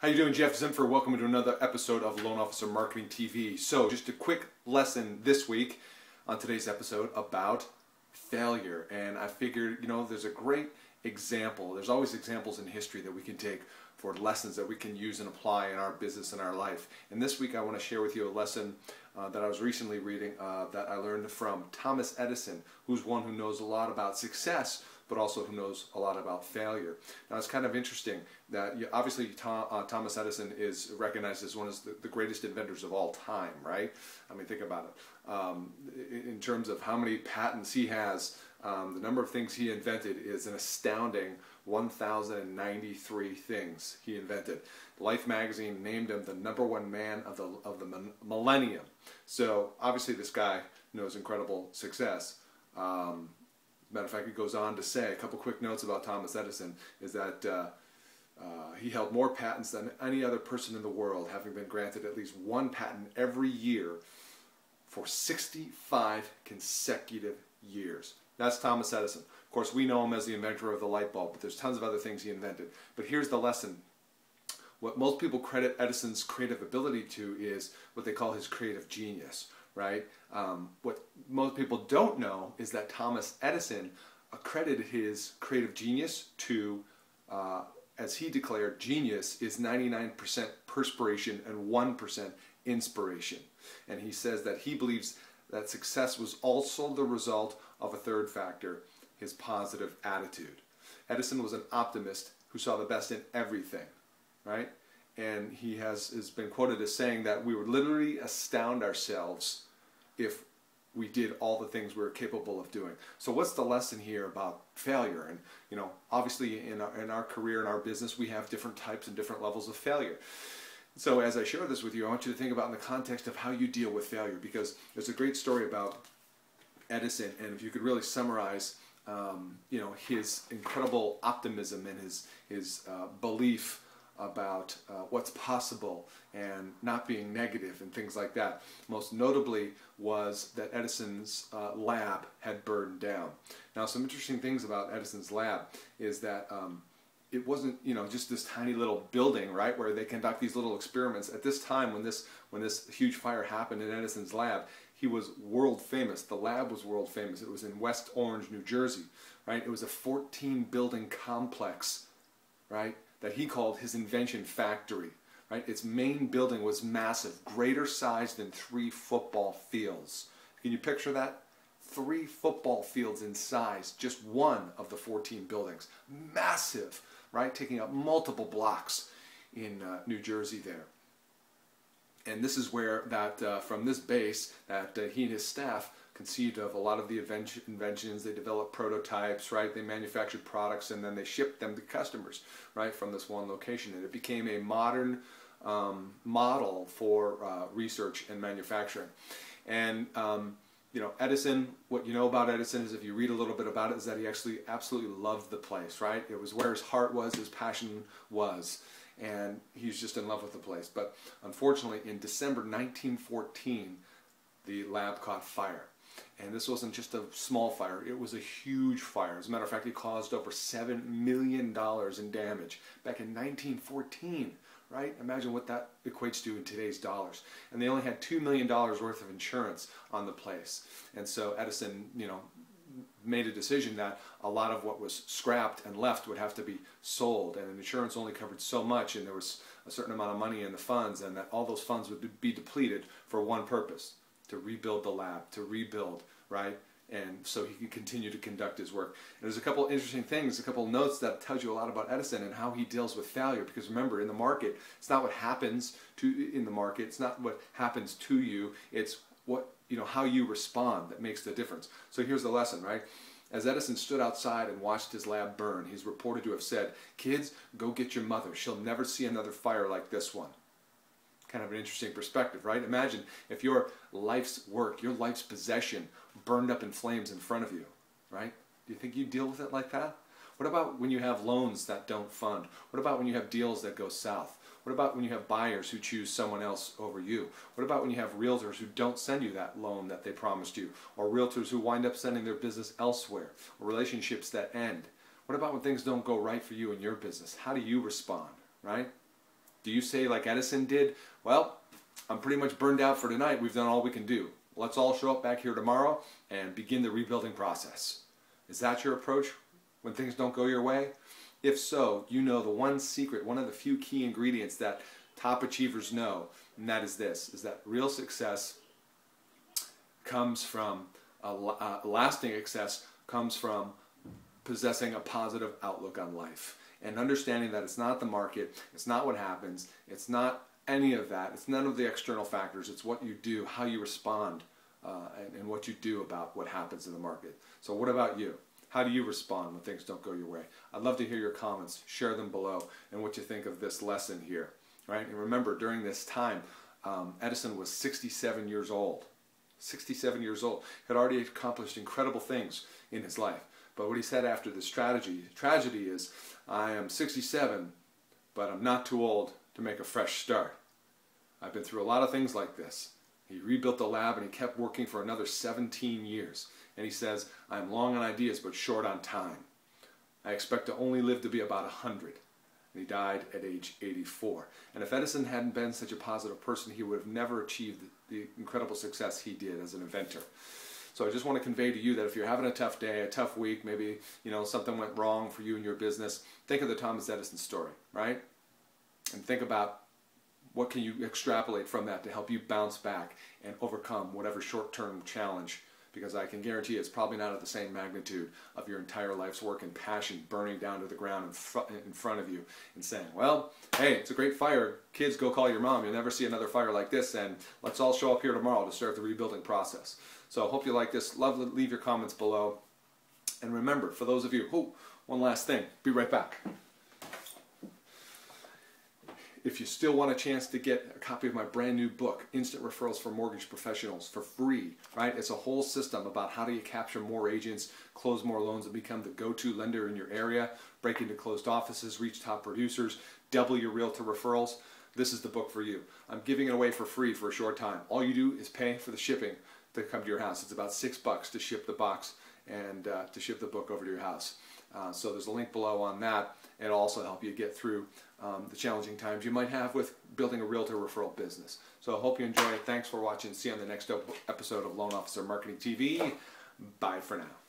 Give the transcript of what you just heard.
How you doing, Jeff Zimfer? Welcome to another episode of Loan Officer Marketing TV. So, just a quick lesson this week on today's episode about failure. And I figured, there's a great example. There's always examples in history that we can take for lessons that we can use and apply in our business and our life. And this week I want to share with you a lesson that I was recently reading that I learned from Thomas Edison, who's one who knows a lot about success, but also who knows a lot about failure. Now, it's kind of interesting that obviously Thomas Edison is recognized as one of the greatest inventors of all time, right? I mean, think about it. In terms of how many patents he has, the number of things he invented is an astounding 1,093 things he invented. Life magazine named him the #1 man of the millennium. So obviously this guy knows incredible success. Matter of fact, he goes on to say, a couple quick notes about Thomas Edison, is that he held more patents than any other person in the world, having been granted at least one patent every year for 65 consecutive years. That's Thomas Edison. Of course, we know him as the inventor of the light bulb, but there's tons of other things he invented. But here's the lesson. What most people credit Edison's creative ability to is what they call his creative genius, right? What most people don't know is that Thomas Edison accredited his creative genius to, as he declared, genius is 99% perspiration and 1% inspiration. And he says that he believes that success was also the result of a third factor, his positive attitude. Edison was an optimist who saw the best in everything, right? And he has been quoted as saying that we would literally astound ourselves if we did all the things we were capable of doing. So what's the lesson here about failure? And obviously in our career, in our business, we have different types and different levels of failure. So as I share this with you, I want you to think about in the context of how you deal with failure, because there's a great story about Edison, and if you could really summarize his incredible optimism and his belief about what's possible and not being negative and things like that. Most notably was that Edison's lab had burned down. Now, some interesting things about Edison's lab is that it wasn't just this tiny little building, right, where they conduct these little experiments. At this time, when this huge fire happened in Edison's lab, he was world famous. The lab was world famous. It was in West Orange, New Jersey, right? It was a 14-building complex, right, that he called his Invention factory, right? Its main building was massive, greater size than 3 football fields. Can you picture that? 3 football fields in size, just one of the 14 buildings. Massive, right? Taking up multiple blocks in New Jersey there. And this is where from this base that he and his staff conceived of a lot of the inventions. They developed prototypes, right? They manufactured products, and then they shipped them to customers, right, from this one location. And it became a modern model for research and manufacturing. And Edison, what you know about Edison is, if you read a little bit about it, is that he actually absolutely loved the place, right? It was where his heart was, his passion was, and he's just in love with the place. But unfortunately, in December 1914, the lab caught fire. And this wasn't just a small fire, it was a huge fire. As a matter of fact, it caused over $7 million in damage back in 1914. Right? Imagine what that equates to in today's dollars. And they only had $2 million worth of insurance on the place. And so Edison, made a decision that a lot of what was scrapped and left would have to be sold. And insurance only covered so much, and there was a certain amount of money in the funds, and that all those funds would be depleted for one purpose: to rebuild the lab, to rebuild, right? And so he could continue to conduct his work. And there's a couple interesting things, a couple notes that tells you a lot about Edison and how he deals with failure. Because remember, in the market, it's not what happens in the market, it's not what happens to you, it's what how you respond that makes the difference. So here's the lesson, right? As Edison stood outside and watched his lab burn, he's reported to have said, "Kids, go get your mother. She'll never see another fire like this one." Kind of an interesting perspective, right? Imagine if your life's work, your life's possession burned up in flames in front of you, right? Do you think you'd deal with it like that? What about when you have loans that don't fund? What about when you have deals that go south? What about when you have buyers who choose someone else over you? What about when you have realtors who don't send you that loan that they promised you? Or realtors who wind up sending their business elsewhere? Or relationships that end? What about when things don't go right for you in your business? How do you respond, right? Do you say like Edison did, well, I'm pretty much burned out for tonight, we've done all we can do. Let's all show up back here tomorrow and begin the rebuilding process. Is that your approach when things don't go your way? If so, you know the one secret, one of the few key ingredients that top achievers know, and that is this, is that real success comes from, lasting success comes from possessing a positive outlook on life. And understanding that it's not the market, it's not what happens, it's not any of that, it's none of the external factors, it's what you do, how you respond, and what you do about what happens in the market. So what about you? How do you respond when things don't go your way? I'd love to hear your comments, share them below, and what you think of this lesson here. Right? And remember, during this time, Edison was 67 years old. 67 years old. Had already accomplished incredible things in his life. But what he said after this tragedy is, I am 67, but I'm not too old to make a fresh start. I've been through a lot of things like this. He rebuilt the lab and he kept working for another 17 years. And he says, I'm long on ideas but short on time. I expect to only live to be about 100. And he died at age 84. And if Edison hadn't been such a positive person, he would have never achieved the incredible success he did as an inventor. So I just want to convey to you that if you're having a tough day, a tough week, maybe something went wrong for you in your business, think of the Thomas Edison story, right? And think about what can you extrapolate from that to help you bounce back and overcome whatever short-term challenge, because I can guarantee it's probably not at the same magnitude of your entire life's work and passion burning down to the ground in front of you and saying, well, hey, it's a great fire. Kids, go call your mom. You'll never see another fire like this, and let's all show up here tomorrow to start the rebuilding process. So I hope you like this. Leave your comments below. And remember, for those of you, one last thing. Be right back. If you still want a chance to get a copy of my brand new book, Instant Referrals for Mortgage Professionals, for free, right? It's a whole system about how do you capture more agents, close more loans, and become the go-to lender in your area, break into closed offices, reach top producers, double your realtor referrals. This is the book for you. I'm giving it away for free for a short time. All you do is pay for the shipping to come to your house. It's about $6 to ship the box and to ship the book over to your house. So there's a link below on that. It'll also help you get through the challenging times you might have with building a realtor referral business. So I hope you enjoy it. Thanks for watching. See you on the next episode of Loan Officer Marketing TV. Bye for now.